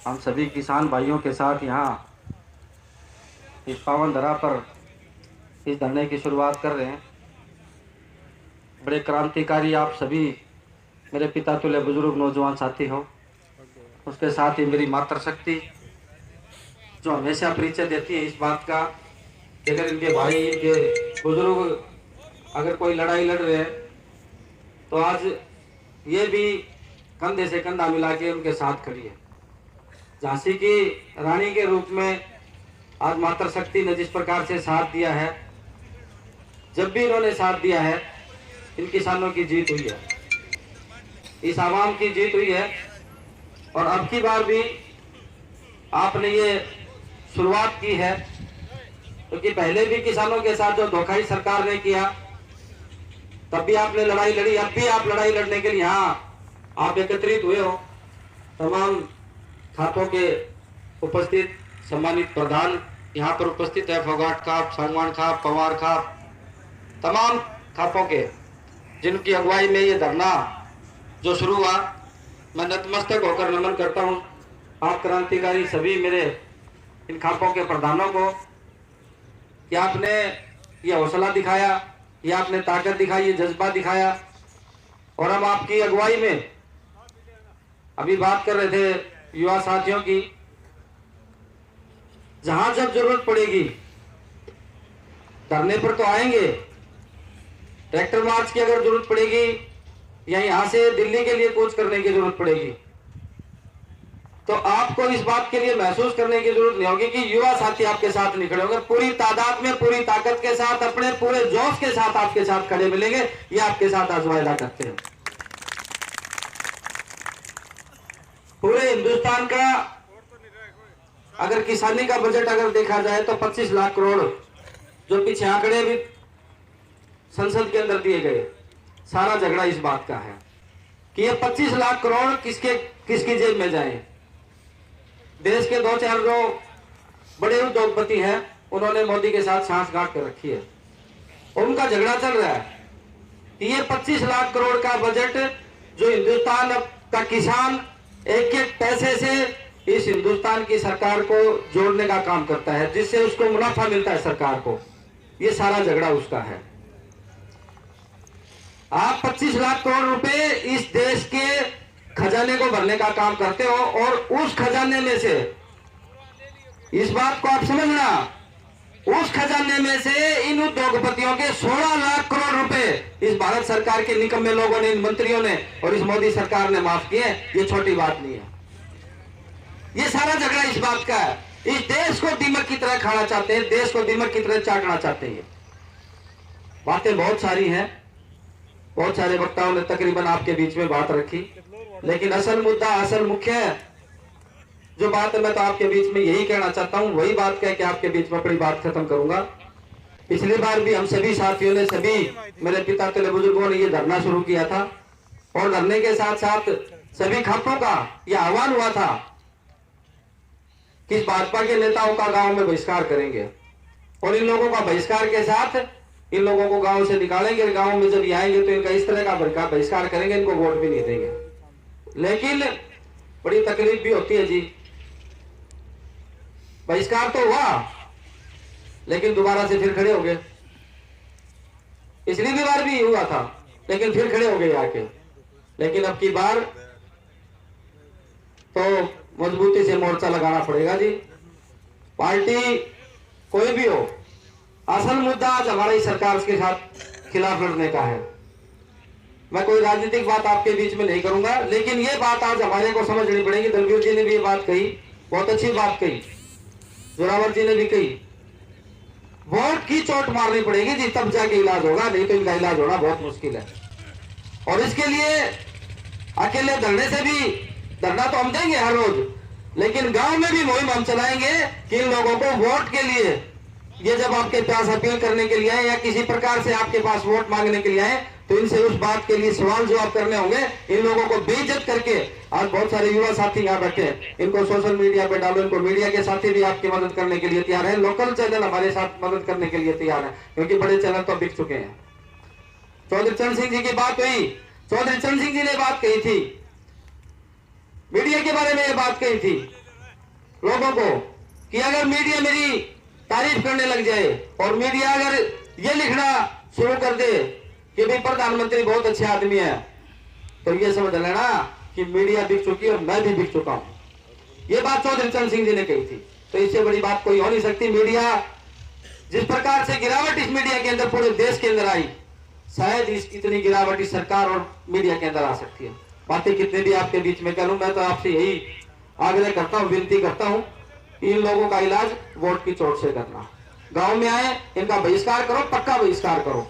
हम सभी किसान भाइयों के साथ यहाँ इस पावन धरा पर इस धरने की शुरुआत कर रहे हैं। बड़े क्रांतिकारी आप सभी मेरे पिता तुल्य बुजुर्ग नौजवान साथी हो। उसके साथ ही मेरी मातृशक्ति जो हमेशा परिचय देती है इस बात का कि अगर इनके भाई इनके बुजुर्ग अगर कोई लड़ाई लड़ रहे हैं तो आज ये भी कंधे से कंधा मिला के उनके साथ खड़ी है। झांसी की रानी के रूप में आज मातृशक्ति ने जिस प्रकार से साथ दिया है, जब भी इन्होंने साथ दिया है, इन किसानों की जीत हुई है, इस आवाम की जीत हुई है। और अब की बार भी आपने ये शुरुआत की है, क्योंकि पहले भी किसानों के साथ जो धोखाई सरकार ने किया तब भी आपने लड़ाई लड़ी, अब भी आप लड़ाई लड़ने के लिए यहाँ आप एकत्रित हुए हो। तमाम खातों के उपस्थित सम्मानित प्रधान यहाँ पर उपस्थित है, फोगाट खाप, सांगवान खाप, पवार खाप, तमाम खापों के जिनकी अगुवाई में ये धरना जो शुरू हुआ, मैं नतमस्तक होकर नमन करता हूँ आप क्रांतिकारी सभी मेरे इन खापों के प्रधानों को कि आपने ये हौसला दिखाया, ये आपने ताकत दिखाई, ये जज्बा दिखाया। और हम आपकी अगुवाई में अभी बात कर रहे थे युवा साथियों की, जहां जब जरूरत पड़ेगी धरने पर तो आएंगे, ट्रैक्टर मार्च की अगर जरूरत पड़ेगी या यहां से दिल्ली के लिए कूच करने की जरूरत पड़ेगी तो आपको इस बात के लिए महसूस करने की जरूरत नहीं होगी कि युवा साथी आपके साथ नहीं खड़े होंगे। पूरी तादाद में, पूरी ताकत के साथ, अपने पूरे जोश के साथ आपके साथ खड़े मिलेंगे। ये आपके साथ आज वायदा करते हैं। पूरे हिंदुस्तान का अगर किसानी का बजट अगर देखा जाए तो 25 लाख करोड़ जो पीछे आंकड़े भी संसद के अंदर दिए गए, सारा झगड़ा इस बात का है कि ये 25 लाख करोड़ किसकी जेब में जाए। देश के 2-4 जो बड़े उद्योगपति हैं उन्होंने मोदी के साथ सांस गांठ कर रखी है, उनका झगड़ा चल रहा है कि ये 25 लाख करोड़ का बजट जो हिंदुस्तान का किसान एक एक पैसे से इस हिंदुस्तान की सरकार को जोड़ने का काम करता है, जिससे उसको मुनाफा मिलता है सरकार को, ये सारा झगड़ा उसका है। आप 25 लाख करोड़ रुपए इस देश के खजाने को भरने का काम करते हो और उस खजाने में से, इस बात को आप समझना, उस खजाने में से इन उद्योगपतियों के 16 लाख करोड़ रुपए इस भारत सरकार के निकम्मे लोगों ने, इन मंत्रियों ने और इस मोदी सरकार ने माफ किए। ये छोटी बात नहीं है। ये सारा झगड़ा इस बात का है, इस देश को दीमक की तरह खाना चाहते हैं, देश को दीमक की तरह चाटना चाहते हैं। बातें बहुत सारी हैं, बहुत सारे वक्ताओं ने तकरीबन आपके बीच में बात रखी, लेकिन असल मुद्दा, असल मुख्य जो बात है मैं तो आपके बीच में यही कहना चाहता हूं, वही बात कह के आपके बीच में अपनी बात खत्म करूंगा। पिछली बार भी हम सभी साथियों ने, सभी मेरे पिता तुल्य बुजुर्गों ने ये धरना शुरू किया था और धरने के साथ साथ सभी खापों का यह आह्वान हुआ था कि भाजपा के नेताओं का गांव में बहिष्कार करेंगे और इन लोगों का बहिष्कार के साथ इन लोगों को गांव से निकालेंगे। गांव में जब ये आएंगे तो इनका इस तरह का बहिष्कार करेंगे, इनको वोट भी नहीं देंगे। लेकिन बड़ी तकलीफ भी होती है जी, बहिष्कार तो हुआ लेकिन दोबारा से फिर खड़े हो गए। पिछली बार भी हुआ था लेकिन फिर खड़े हो गए आके। लेकिन अब की बार तो मजबूती से मोर्चा लगाना पड़ेगा जी, पार्टी कोई भी हो। असल मुद्दा आज हमारी सरकार के साथ खिलाफ लड़ने का है। मैं कोई राजनीतिक बात आपके बीच में नहीं करूंगा, लेकिन ये बात आज हमारे को समझनी पड़ेगी। दलवीर जी ने भी ये बात कही, बहुत अच्छी बात कही, जोरावर जी ने भी कही, वोट की चोट मारनी पड़ेगी जी, तब जाके इलाज होगा, नहीं तो इनका इलाज होना बहुत मुश्किल है। और इसके लिए अकेले धरने से भी, धरना तो हम देंगे हर रोज, लेकिन गांव में भी मुहिम हम चलाएंगे कि इन लोगों को वोट के लिए, ये जब आपके पास अपील करने के लिए आए या किसी प्रकार से आपके पास वोट मांगने के लिए आए तो इनसे उस बात के लिए सवाल जवाब करने होंगे। इन लोगों को बेइज्जत करके, आज बहुत सारे युवा साथी यहाँ बैठे, इनको सोशल मीडिया पे डालो, इनको मीडिया के साथी भी आपकी मदद करने के लिए तैयार है, लोकल चैनल हमारे साथ मदद करने के लिए तैयार है, क्योंकि बड़े चैनल तो बिक चुके हैं। चौधरी चरण सिंह जी की बात हुई, चौधरी चरण सिंह जी ने बात कही थी, मीडिया के बारे में ये बात कही थी लोगों को कि अगर मीडिया मेरी तारीफ करने लग जाए और मीडिया अगर ये लिखना शुरू कर दे कि भाई प्रधानमंत्री बहुत अच्छे आदमी है, तो ये समझ लेना कि मीडिया बिक चुकी है और मैं भी बिक चुका हूं। ये बात चौधरी चरण सिंह जी ने कही थी, तो इससे बड़ी बात कोई हो नहीं सकती। मीडिया जिस प्रकार से गिरावट इस मीडिया के अंदर पूरे देश के अंदर आई, शायद इतनी गिरावट इस सरकार और मीडिया के अंदर आ सकती है। बातें कितने भी आपके बीच में करूं, मैं तो आपसे यही आग्रह करता हूं, विनती करता हूं, इन लोगों का इलाज वोट की चोट से करना। गांव में आए, इनका बहिष्कार करो, पक्का बहिष्कार करो।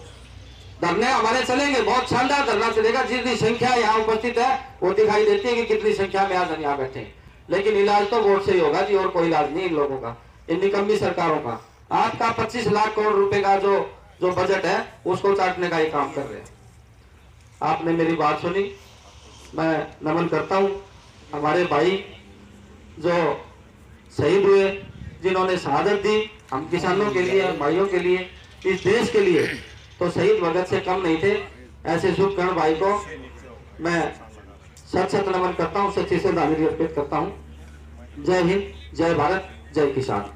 धरने हमारे चलेंगे, बहुत शानदार धरना चलेगा। जितनी संख्या यहाँ उपस्थित है वो दिखाई देती है कि कितनी संख्या में आज हम यहाँ बैठे हैं, लेकिन इलाज तो वोट से ही होगा जी, और कोई इलाज नहीं इन लोगों का, इन निकम्मी सरकारों का। आज का 25 लाख करोड़ रुपए का जो बजट है उसको चाटने का ही काम कर रहे हैं। आपने मेरी बात सुनी, मैं नमन करता हूं हमारे भाई जो शहीद हुए, जिन्होंने शहादत दी हम किसानों के लिए, भाइयों के लिए, इस देश के लिए, तो शहीद भगत से कम नहीं थे। ऐसे शुभ कर्ण भाई को मैं सत सत नमन करता हूं, सच्ची श्रद्धांजलि अर्पित करता हूं। जय हिंद, जय भारत, जय किसान।